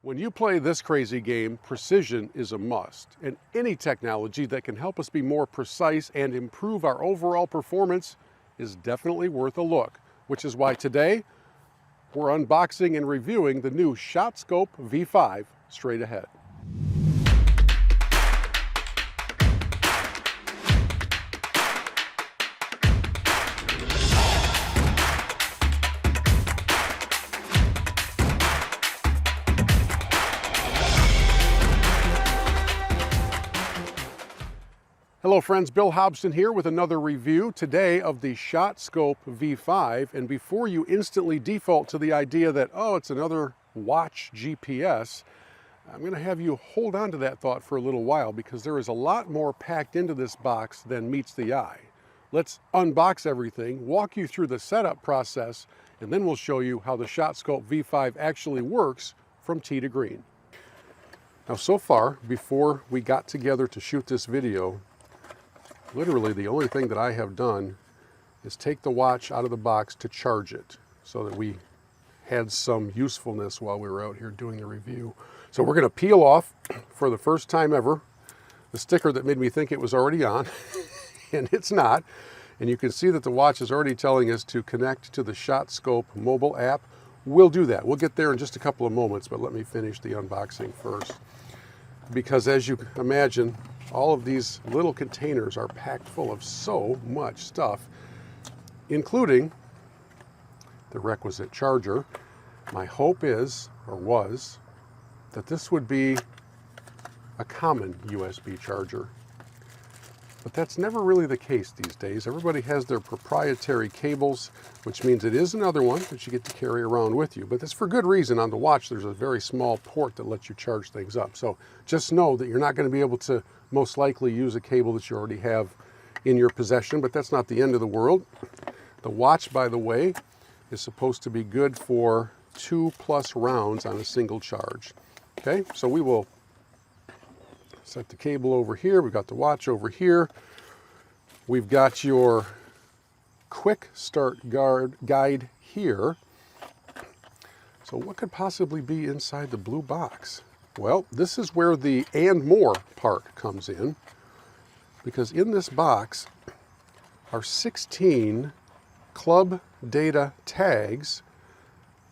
When you play this crazy game, precision is a must, and any technology that can help us be more precise and improve our overall performance is definitely worth a look, which is why today we're unboxing and reviewing the new ShotScope V5 straight ahead. Hello friends, Bill Hobson here with another review today of the ShotScope V5. And before you instantly default to the idea that, oh, it's another watch GPS, I'm going to have you hold on to that thought for a little while because there is a lot more packed into this box than meets the eye. Let's unbox everything, walk you through the setup process, and then we'll show you how the ShotScope V5 actually works from tee to green. Now so far, before we got together to shoot this video, literally the only thing that I have done is take the watch out of the box to charge it so that we had some usefulness while we were out here doing the review. So we're going to peel off, for the first time ever, the sticker that made me think it was already on, and it's not. And you can see that the watch is already telling us to connect to the ShotScope mobile app. We'll do that. We'll get there in just a couple of moments, but let me finish the unboxing first. Because as you imagine, all of these little containers are packed full of so much stuff, including the requisite charger. My hope is, or was, that this would be a common USB charger. But that's never really the case these days. Everybody has their proprietary cables, which means it is another one that you get to carry around with you. But that's for good reason. On the watch, there's a very small port that lets you charge things up. So just know that you're not going to be able to most likely use a cable that you already have in your possession, but that's not the end of the world. The watch, by the way, is supposed to be good for 2+ rounds on a single charge. Okay, so we will set the cable over here. We've got the watch over here. We've got your quick start guide here. So what could possibly be inside the blue box? Well, this is where the and more part comes in, because in this box are 16 club data tags,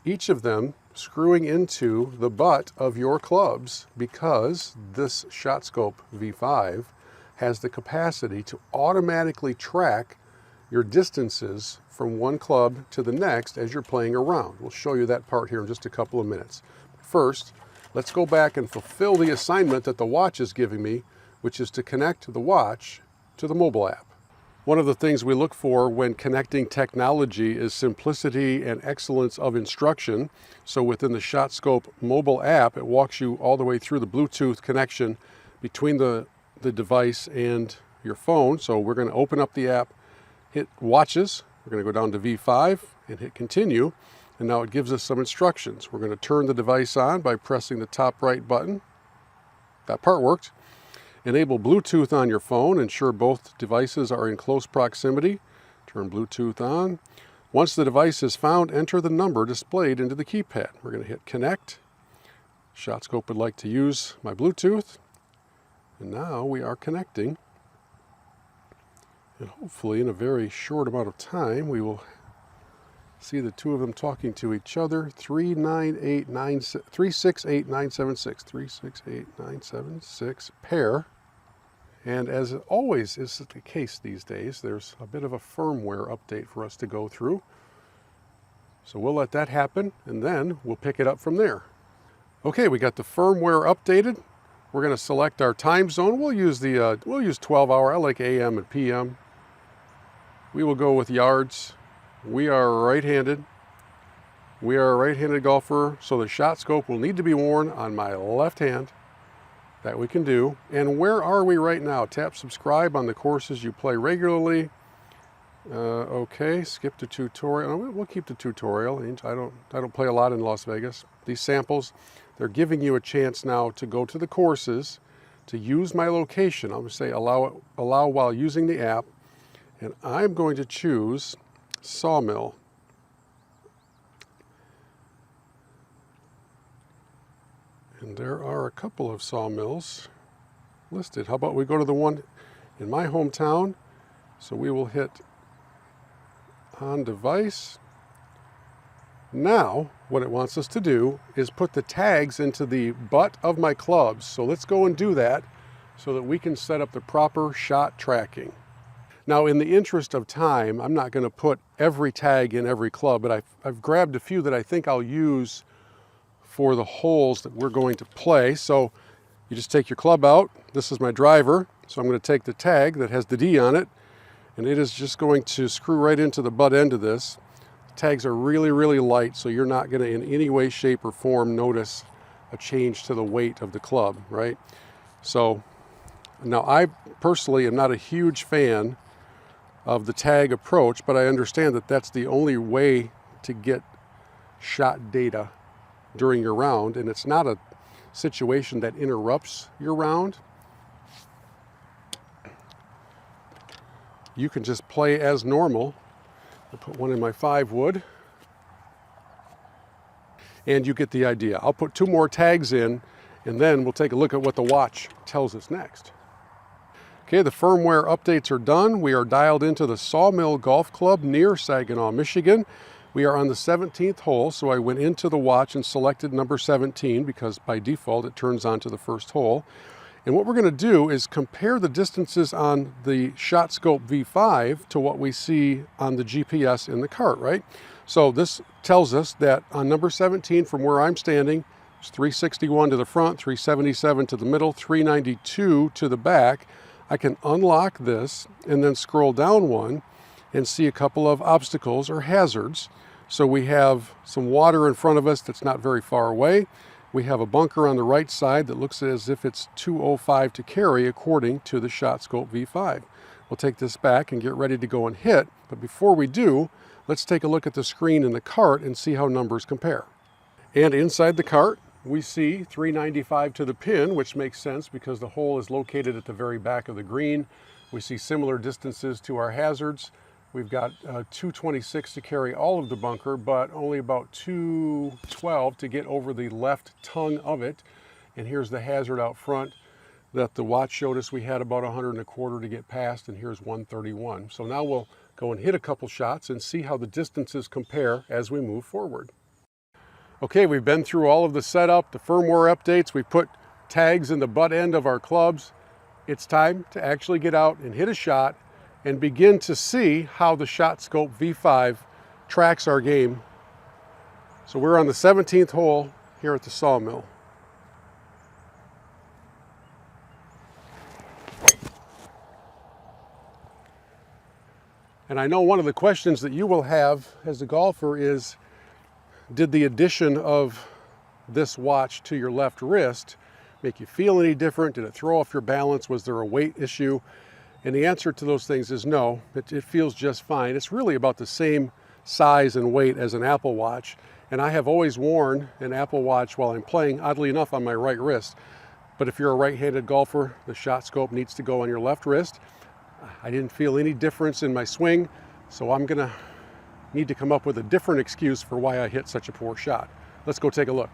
each of them screwing into the butt of your clubs, because this ShotScope V5 has the capacity to automatically track your distances from one club to the next as you're playing around. We'll show you that part here in just a couple of minutes. First, let's go back and fulfill the assignment that the watch is giving me, which is to connect the watch to the mobile app. One of the things we look for when connecting technology is simplicity and excellence of instruction. So within the ShotScope mobile app, it walks you all the way through the Bluetooth connection between the device and your phone. So we're going to open up the app, hit watches, we're going to go down to V5 and hit continue. And now it gives us some instructions. We're going to turn the device on by pressing the top right button. That part worked. Enable Bluetooth on your phone. Ensure both devices are in close proximity. Turn Bluetooth on. Once the device is found, enter the number displayed into the keypad. We're going to hit connect. ShotScope would like to use my Bluetooth. And now we are connecting. And hopefully in a very short amount of time, we will see the two of them talking to each other. 368976, 368976 pair. And as always is the case these days, there's a bit of a firmware update for us to go through. So we'll let that happen, and then we'll pick it up from there. Okay, we got the firmware updated. We're going to select our time zone. We'll use 12-hour. I like AM and PM. We will go with yards. We are right-handed. We are a right-handed golfer, so the ShotScope will need to be worn on my left hand. That we can do. And where are we right now? Tap subscribe on the courses you play regularly. Okay, skip the tutorial. We'll keep the tutorial. I don't play a lot in Las Vegas. These samples, they're giving you a chance now to go to the courses, to use my location. I'm going to say allow while using the app, and I'm going to choose Sawmill. And there are a couple of sawmills listed. How about we go to the one in my hometown? So we will hit on device. Now, what it wants us to do is put the tags into the butt of my clubs. So let's go and do that so that we can set up the proper shot tracking. Now, in the interest of time, I'm not going to put every tag in every club, but I've grabbed a few that I think I'll use for the holes that we're going to play. So you just take your club out. This is my driver. So I'm going to take the tag that has the D on it, and it is just going to screw right into the butt end of this. Tags are really, really light, so you're not going to in any way, shape, or form notice a change to the weight of the club, right? So now I personally am not a huge fan of the tag approach, but I understand that that's the only way to get shot data during your round, and it's not a situation that interrupts your round. You can just play as normal. I'll put one in my 5 wood, and you get the idea. I'll put 2 more tags in, and then we'll take a look at what the watch tells us next. Okay, the firmware updates are done. We are dialed into the Sawmill Golf Club near Saginaw, Michigan. We are on the 17th hole, so I went into the watch and selected number 17 because by default it turns on to the first hole. And what we're going to do is compare the distances on the ShotScope V5 to what we see on the GPS in the cart, right? So this tells us that on number 17, from where I'm standing, it's 361 to the front, 377 to the middle, 392 to the back. I can unlock this and then scroll down one and see a couple of obstacles or hazards. So we have some water in front of us that's not very far away. We have a bunker on the right side that looks as if it's 205 to carry according to the ShotScope V5. We'll take this back and get ready to go and hit, but before we do, let's take a look at the screen in the cart and see how numbers compare. And inside the cart, we see 395 to the pin, which makes sense because the hole is located at the very back of the green. We see similar distances to our hazards. We've got 226 to carry all of the bunker, but only about 212 to get over the left tongue of it. And here's the hazard out front that the watch showed us we had about 125 to get past, and here's 131. So now we'll go and hit a couple shots and see how the distances compare as we move forward. Okay, we've been through all of the setup, the firmware updates. We put tags in the butt end of our clubs. It's time to actually get out and hit a shot and begin to see how the ShotScope V5 tracks our game. So we're on the 17th hole here at the Sawmill. And I know one of the questions that you will have as a golfer is, did the addition of this watch to your left wrist make you feel any different? Did it throw off your balance? Was there a weight issue? And the answer to those things is no, it feels just fine. It's really about the same size and weight as an Apple Watch. And I have always worn an Apple Watch while I'm playing, oddly enough, on my right wrist. But if you're a right-handed golfer, the ShotScope needs to go on your left wrist. I didn't feel any difference in my swing, so I'm gonna need to come up with a different excuse for why I hit such a poor shot. Let's go take a look.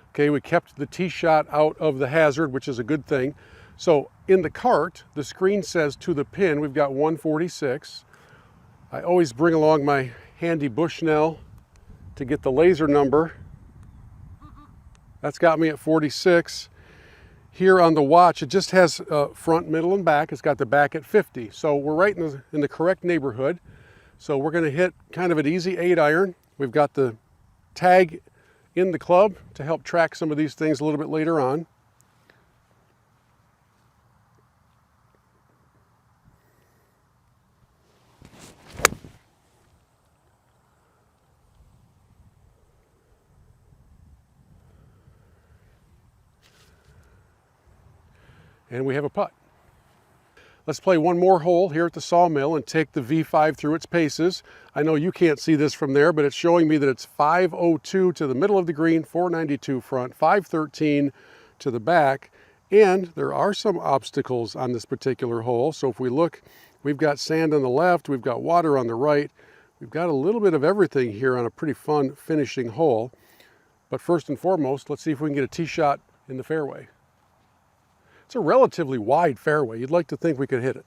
Okay, we kept the tee shot out of the hazard, which is a good thing. So in the cart, the screen says to the pin, we've got 146. I always bring along my handy Bushnell to get the laser number. That's got me at 46. Here on the watch, it just has front, middle, and back. It's got the back at 50. So we're right in the correct neighborhood. So we're gonna hit kind of an easy 8-iron. We've got the tag in the club to help track some of these things a little bit later on. And we have a putt. Let's play one more hole here at the Sawmill and take the V5 through its paces. I know you can't see this from there, but it's showing me that it's 502 to the middle of the green, 492 front, 513 to the back. And there are some obstacles on this particular hole. So if we look, we've got sand on the left, we've got water on the right. We've got a little bit of everything here on a pretty fun finishing hole. But first and foremost, let's see if we can get a tee shot in the fairway. It's a relatively wide fairway. You'd like to think we could hit it.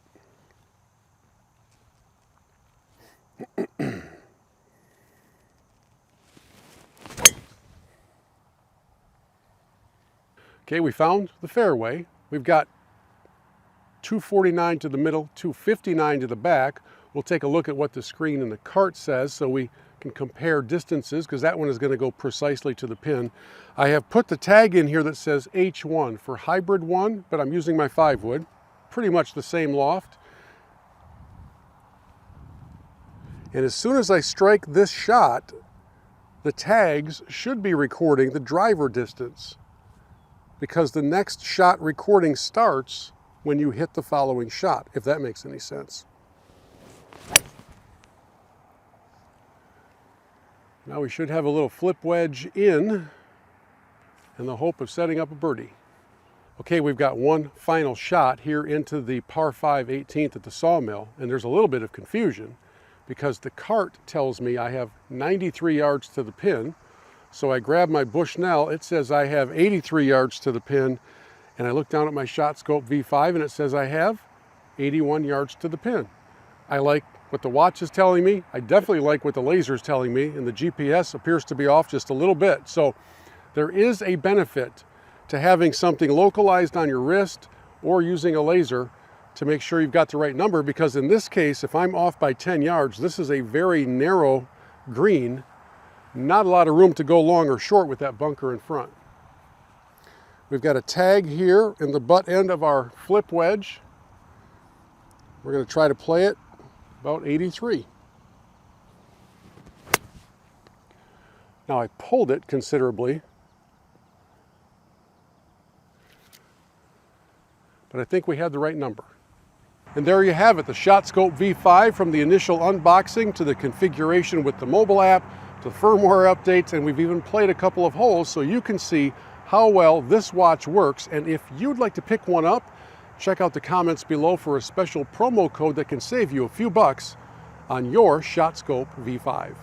Okay, we found the fairway. We've got 249 to the middle, 259 to the back. We'll take a look at what the screen in the cart says so we can compare distances, because that one is going to go precisely to the pin. I have put the tag in here that says H1 for hybrid 1, but I'm using my 5-wood. Pretty much the same loft. And as soon as I strike this shot, the tags should be recording the driver distance, because the next shot recording starts when you hit the following shot, if that makes any sense. Now we should have a little flip wedge in the hope of setting up a birdie. Okay, we've got one final shot here into the par 5 18th at the Sawmill, and there's a little bit of confusion because the cart tells me I have 93 yards to the pin. So I grab my Bushnell, it says I have 83 yards to the pin, and I look down at my ShotScope V5 and it says I have 81 yards to the pin. I like what the watch is telling me. I definitely like what the laser is telling me, and the GPS appears to be off just a little bit. So there is a benefit to having something localized on your wrist or using a laser to make sure you've got the right number, because in this case, if I'm off by 10 yards, this is a very narrow green. Not a lot of room to go long or short with that bunker in front. We've got a tag here in the butt end of our flip wedge. We're going to try to play it about 83. Now I pulled it considerably, but I think we had the right number. And there you have it, the ShotScope V5, from the initial unboxing to the configuration with the mobile app, to firmware updates, and we've even played a couple of holes so you can see how well this watch works. And if you'd like to pick one up, check out the comments below for a special promo code that can save you a few bucks on your ShotScope V5.